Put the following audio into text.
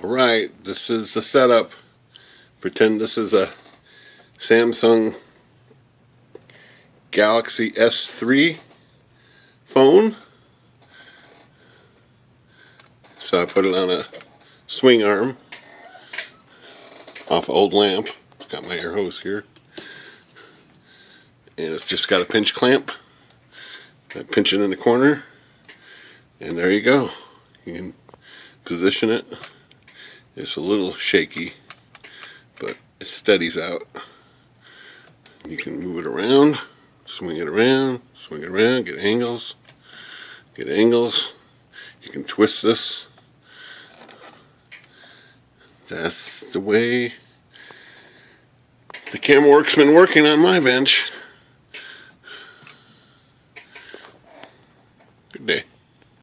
Alright, this is the setup. Pretend this is a Samsung Galaxy S3 phone. So I put it on a swing arm off an old lamp. Got my air hose here. And it's just got a pinch clamp. I pinch it in the corner. And there you go. You can position it. It's a little shaky, but it steadies out. You can move it around, swing it around, get angles. You can twist this. That's the way the camera work's been working on my bench. Good day.